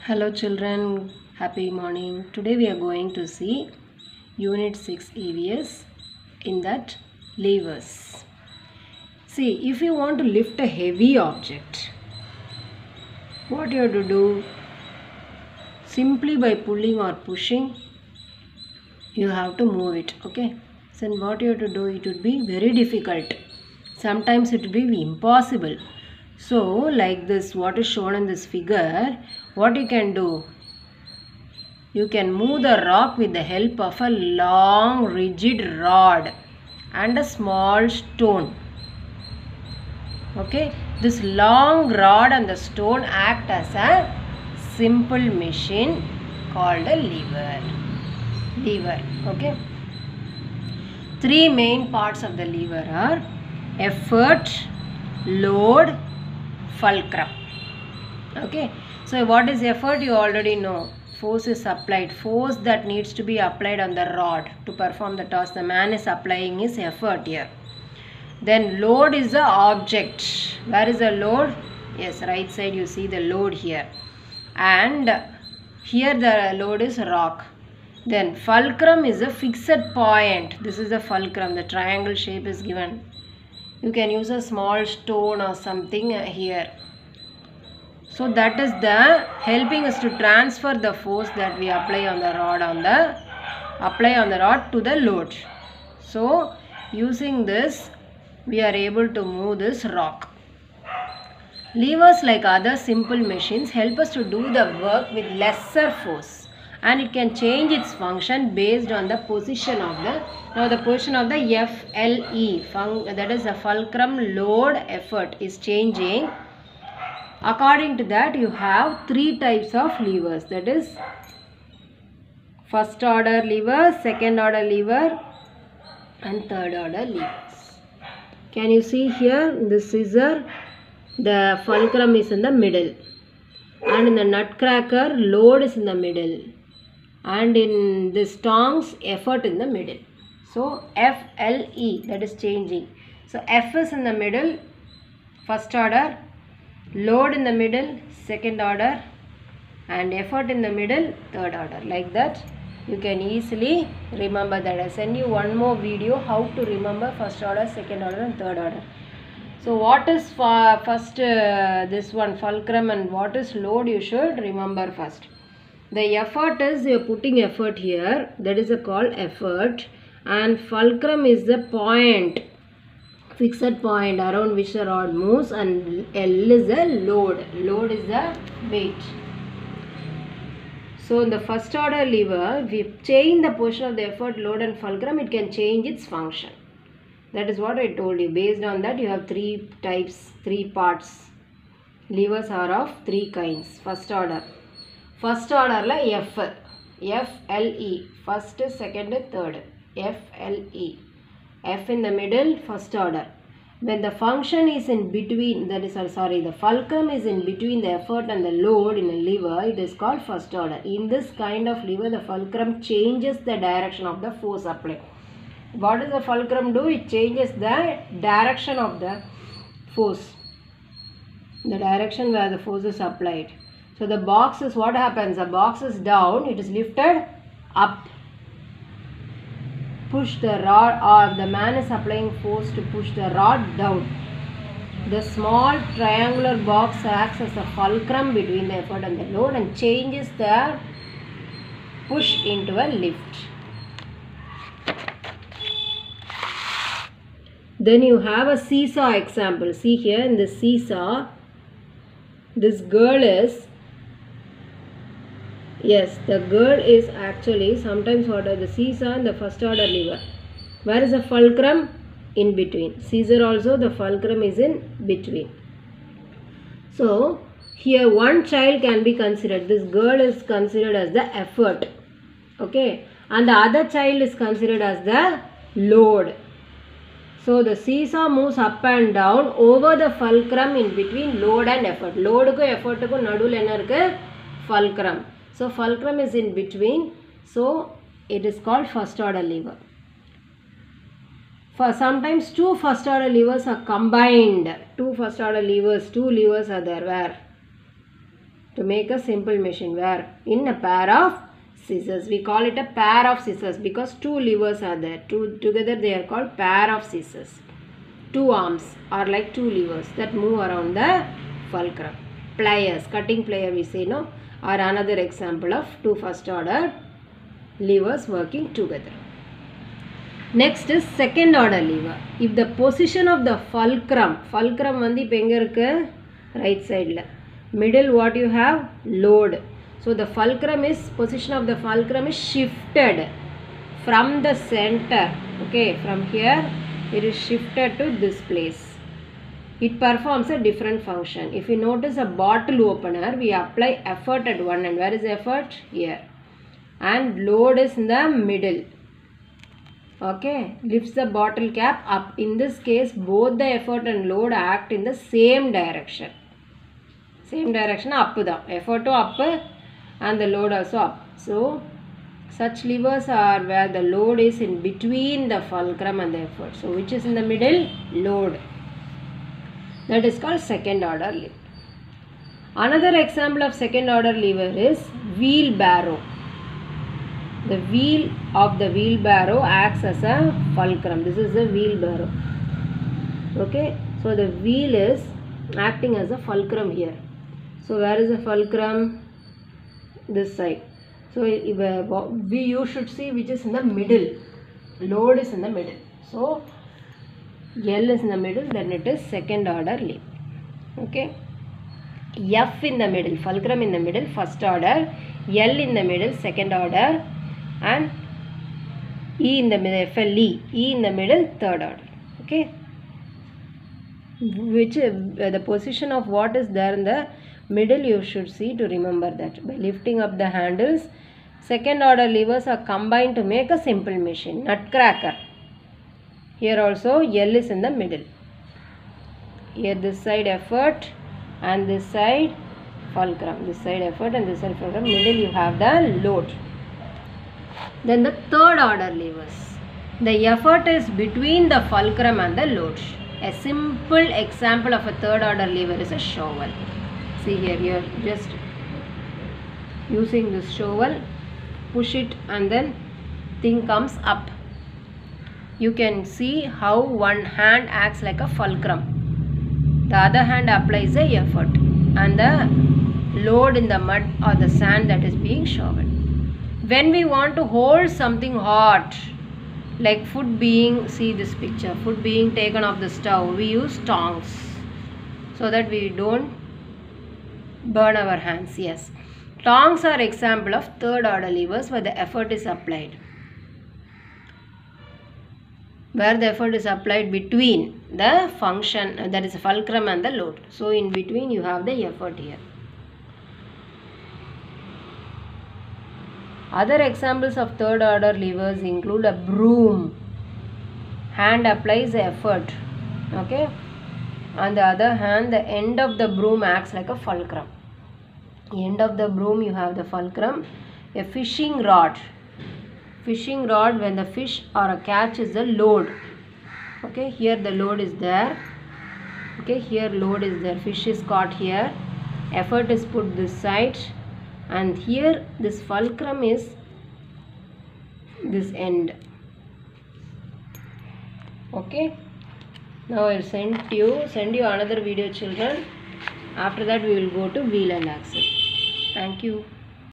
Hello children, happy morning. Today we are going to see Unit 6 EVS in that levers. See, if you want to lift a heavy object, what you have to do? Simply by pulling or pushing, you have to move it, okay? So what you have to do, it would be very difficult. Sometimes it will be impossible. So like this, what is shown in this figure, what you can do? You can move the rock with the help of a long rigid rod and a small stone. Okay, this long rod and the stone act as a simple machine called a lever. Okay, three main parts of the lever are effort, load, fulcrum. Okay, so what is effort? You already know. Force is applied. Force that needs to be applied on the rod to perform the task the man is applying is effort here. Then load is the object. Where is the load? Yes, right side you see the load here. And here the load is rock. Then fulcrum is a fixed point. This is the fulcrum. The triangle shape is given. You can use a small stone or something here. So that is the helping us to transfer the force that we apply on the rod to the load. So using this we are able to move this rock. Levers, like other simple machines, help us to do the work with lesser force, and it can change its function based on the position of the position of the FLE, that is the fulcrum, load, effort is changing. According to that, you have three types of levers, that is first order lever, second order lever and third order levers. Can you see here the scissor, the fulcrum is in the middle, and in the nutcracker load is in the middle, and in this tongs effort in the middle. So FLE, that is changing. So F is in the middle, first order, load in the middle, second order, and effort in the middle, third order. Like that you can easily remember that. I send you one more video how to remember first order, second order and third order. So what is first this one fulcrum and what is load, you should remember first. The effort is, you are putting effort here, that is called effort, and fulcrum is the point, fixed point around which the rod moves, and L is the load. Load is the weight. So in the first order lever, if we change the position of the effort, load and fulcrum, it can change its function. That is what I told you. Based on that, you have three types, three parts. Levers are of three kinds. First order. First order la FLE. First, second, third. FLE. F in the middle, first order. When the function is in between, that is the fulcrum is in between the effort and the load in a lever, it is called first order. In this kind of lever, the fulcrum changes the direction of the force applied. What does the fulcrum do? It changes the direction of the force, the direction where the force is applied. So the box is, what happens? The box is down, it is lifted up. Push the rod, or the man is applying force to push the rod down. The small triangular box acts as a fulcrum between the effort and the load and changes the push into a lift. Then you have a seesaw example. See here in the seesaw, this girl is, yes, the girl is actually, sometimes what are the seesaw and the first order lever. Where is the fulcrum? In between. Scissor also, the fulcrum is in between. So here one child can be considered. This girl is considered as the effort. Okay. And the other child is considered as the load. So the seesaw moves up and down over the fulcrum in between load and effort. Load ku effort ku nadul enna irukku? Fulcrum. So fulcrum is in between. So it is called first order lever. For sometimes two first order levers are combined. Two first order levers, two levers are there. Where? to make a simple machine, where in a pair of scissors. We call it a pair of scissors because two levers are there. Together they are called pair of scissors. Two arms are like two levers that move around the fulcrum. Pliers, cutting plier we say, no, are another example of two first order levers working together. Next is second order lever. If the position of the fulcrum வந்து இப்போ எங்க இருக்கு? Right side ல. Middle what you have? Load. So the fulcrum is, position of the fulcrum is shifted from the center. Okay, from here it is shifted to this place. It performs a different function. If you notice a bottle opener, we apply effort at one end. Where is the effort? Here. And load is in the middle. Okay, lifts the bottle cap up. In this case, both the effort and load act in the same direction. Same direction, up da. Effort to up and the load also up. So, such levers are where the load is in between the fulcrum and the effort. So, which is in the middle? Load. That is called second order lever. Another example of second order lever is wheelbarrow. The wheel of the wheelbarrow acts as a fulcrum. This is the wheelbarrow. Okay, so the wheel is acting as a fulcrum here. So where is the fulcrum? This side. So you should see which is in the middle. Load is in the middle. So L is in the middle, then it is second order lever. Okay, F in the middle, fulcrum in the middle, first order. L in the middle, second order. And E in the middle, FLE, E in the middle, third order. Okay, which the position of what is there in the middle you should see to remember that. By lifting up the handles, second order levers are combined to make a simple machine. Nutcracker. Here also L is in the middle. Here this side effort and this side fulcrum. This side effort and this side fulcrum. Middle you have the load. Then the third order levers. The effort is between the fulcrum and the load. A simple example of a third order lever is a shovel. See here, you are just using this shovel, push it and then thing comes up. You can see how one hand acts like a fulcrum. The other hand applies the effort and the load in the mud or the sand that is being shoveled. When we want to hold something hot, like food being, see this picture, food being taken off the stove, we use tongs so that we don't burn our hands. Yes, tongs are example of third order levers where the effort is applied. Where the effort is applied between the function, that is fulcrum and the load. So in between you have the effort here. Other examples of third order levers include a broom. Hand applies the effort. Okay. On the other hand, the end of the broom acts like a fulcrum. End of the broom you have the fulcrum. A fishing rod. Fishing rod, when the fish or a catch is the load. Okay, here the load is there. Okay, here load is there. Fish is caught here. Effort is put this side. And here this fulcrum is this end. Okay. Now I will send you another video, children. After that we will go to wheel and axle. Thank you.